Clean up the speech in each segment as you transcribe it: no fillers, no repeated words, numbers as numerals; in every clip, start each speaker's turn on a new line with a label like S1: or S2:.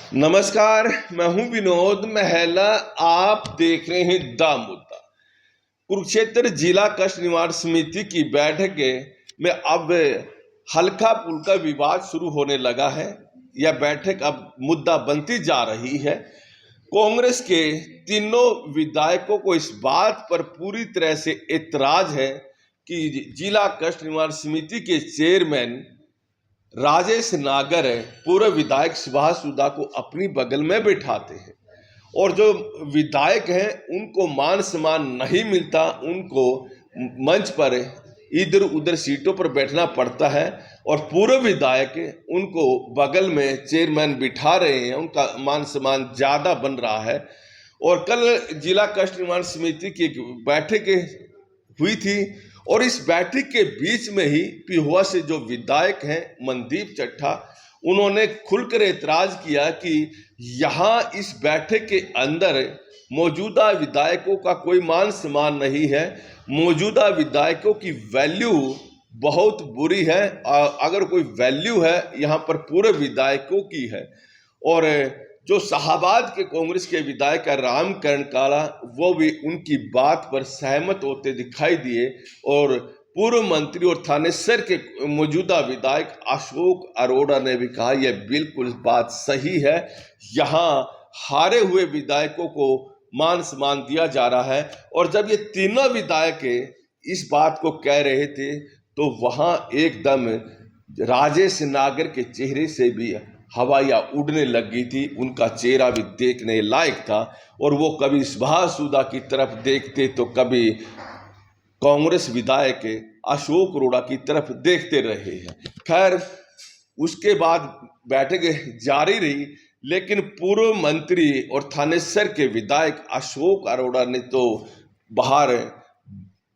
S1: नमस्कार। मैं हूं विनोद महला। आप देख रहे हैं द मुद्दा। कुरुक्षेत्र जिला कष्ट निवारण समिति की बैठक में अब हल्का फुल्का विवाद शुरू होने लगा है। यह बैठक अब मुद्दा बनती जा रही है। कांग्रेस के तीनों विधायकों को इस बात पर पूरी तरह से एतराज है कि जिला कष्ट निवारण समिति के चेयरमैन राजेश नागर पूर्व विधायक सुभाष सुधा को अपनी बगल में बिठाते हैं और जो विधायक हैं उनको मान सम्मान नहीं मिलता। उनको मंच पर इधर उधर सीटों पर बैठना पड़ता है और पूर्व विधायक उनको बगल में चेयरमैन बिठा रहे हैं। उनका मान सम्मान ज़्यादा बन रहा है। और कल जिला कष्ट निवारण समिति की एक बैठक हुई थी और इस बैठक के बीच में ही पिहुआ से जो विधायक हैं मनदीप चट्टा, उन्होंने खुलकर एतराज किया कि यहाँ इस बैठक के अंदर मौजूदा विधायकों का कोई मान सम्मान नहीं है। मौजूदा विधायकों की वैल्यू बहुत बुरी है। अगर कोई वैल्यू है यहाँ पर पूर्व विधायकों की है। और जो शाहबाद के कांग्रेस के विधायक रामकरण काला, वो भी उनकी बात पर सहमत होते दिखाई दिए। और पूर्व मंत्री और थानेसर के मौजूदा विधायक अशोक अरोड़ा ने भी कहा यह बिल्कुल बात सही है। यहाँ हारे हुए विधायकों को मान सम्मान दिया जा रहा है। और जब ये तीनों विधायक इस बात को कह रहे थे तो वहाँ एकदम राजेश नागर के चेहरे से भी हवाइयाँ उड़ने लग गई थी। उनका चेहरा भी देखने लायक था और वो कभी सुभाष सुधा की तरफ देखते तो कभी कांग्रेस विधायक अशोक अरोड़ा की तरफ देखते रहे हैं। खैर, उसके बाद बैठक जारी रही, लेकिन पूर्व मंत्री और थानेसर के विधायक अशोक अरोड़ा ने तो बाहर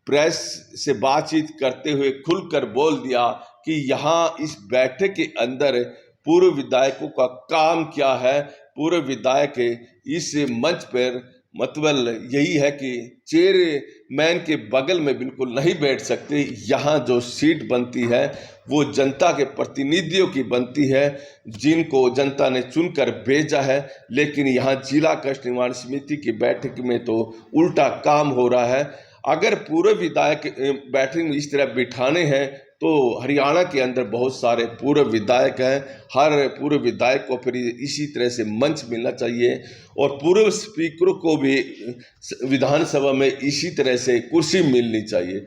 S1: प्रेस से बातचीत करते हुए खुलकर बोल दिया कि यहाँ इस बैठक के अंदर पूर्व विधायकों का काम क्या है। पूर्व विधायक इस मंच पर मतलब यही है कि चेयरमैन के बगल में बिल्कुल नहीं बैठ सकते। यहाँ जो सीट बनती है वो जनता के प्रतिनिधियों की बनती है, जिनको जनता ने चुनकर भेजा है। लेकिन यहाँ जिला कष्ट निवारण समिति की बैठक में तो उल्टा काम हो रहा है। अगर पूर्व विधायक बैठक में इस तरह बिठाने हैं तो हरियाणा के अंदर बहुत सारे पूर्व विधायक हैं। हर पूर्व विधायक को फिर इसी तरह से मंच मिलना चाहिए और पूर्व स्पीकर को भी विधानसभा में इसी तरह से कुर्सी मिलनी चाहिए।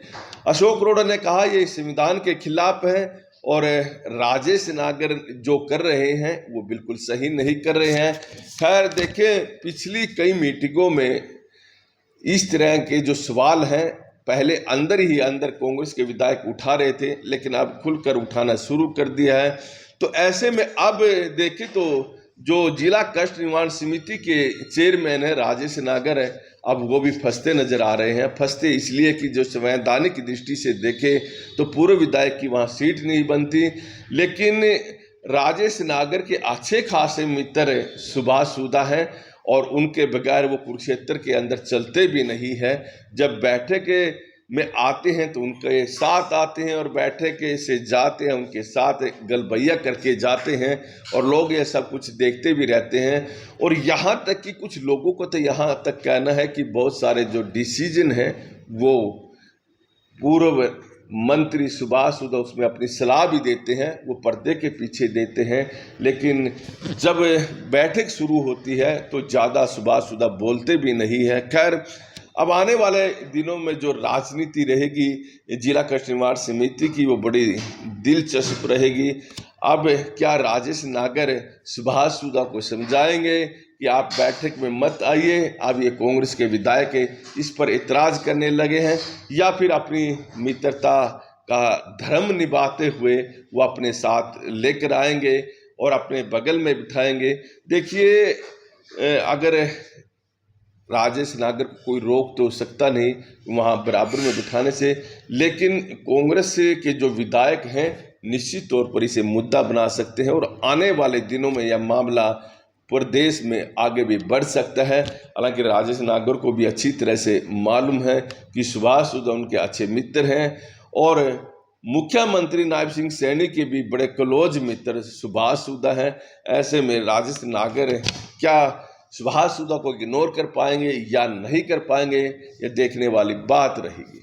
S1: अशोक अरोड़ा ने कहा ये संविधान के खिलाफ है और राजेश नागर जो कर रहे हैं वो बिल्कुल सही नहीं कर रहे हैं। खैर, देखें, पिछली कई मीटिंगों में इस तरह के जो सवाल हैं पहले अंदर ही अंदर कांग्रेस के विधायक उठा रहे थे, लेकिन अब खुलकर उठाना शुरू कर दिया है। तो ऐसे में अब देखें तो जो जिला कष्ट निवारण समिति के चेयरमैन है राजेश नागर है, अब वो भी फंसते नजर आ रहे हैं। फंसते इसलिए कि जो संवैधानिक दृष्टि से देखे तो पूर्व विधायक की वहाँ सीट नहीं बनती। लेकिन राजेश नागर के अच्छे खासे मित्र सुभाष सुधा हैं और उनके बगैर वो कुरुक्षेत्र के अंदर चलते भी नहीं है। जब बैठक में आते हैं तो उनके साथ आते हैं और बैठक से जाते हैं उनके साथ गलबैया करके जाते हैं और लोग ये सब कुछ देखते भी रहते हैं। और यहाँ तक कि कुछ लोगों को तो यहाँ तक कहना है कि बहुत सारे जो डिसीजन हैं वो पूर्व मंत्री सुभाष सुधा उसमें अपनी सलाह भी देते हैं, वो पर्दे के पीछे देते हैं। लेकिन जब बैठक शुरू होती है तो ज़्यादा सुभाष सुधा बोलते भी नहीं है। खैर, अब आने वाले दिनों में जो राजनीति रहेगी जिला कष्ट निवारण समिति की वो बड़ी दिलचस्प रहेगी। अब क्या राजेश नागर सुभाष सुधा को समझाएंगे कि आप बैठक में मत आइए, अब ये कांग्रेस के विधायक इस पर एतराज करने लगे हैं, या फिर अपनी मित्रता का धर्म निभाते हुए वो अपने साथ लेकर आएंगे और अपने बगल में बिठाएंगे। देखिए, अगर राजेश नागर को कोई रोक तो सकता नहीं वहाँ बराबर में बिठाने से, लेकिन कांग्रेस के जो विधायक हैं निश्चित तौर पर इसे मुद्दा बना सकते हैं और आने वाले दिनों में यह मामला प्रदेश में आगे भी बढ़ सकता है। हालांकि राजेश नागर को भी अच्छी तरह से मालूम है कि सुभाष सुधा उनके अच्छे मित्र हैं और मुख्यमंत्री नायब सिंह सैनी के भी बड़े क्लोज मित्र सुभाष सूदा हैं। ऐसे में राजेश नागर क्या सुभाष सूदा को इग्नोर कर पाएंगे या नहीं कर पाएंगे, ये देखने वाली बात रहेगी।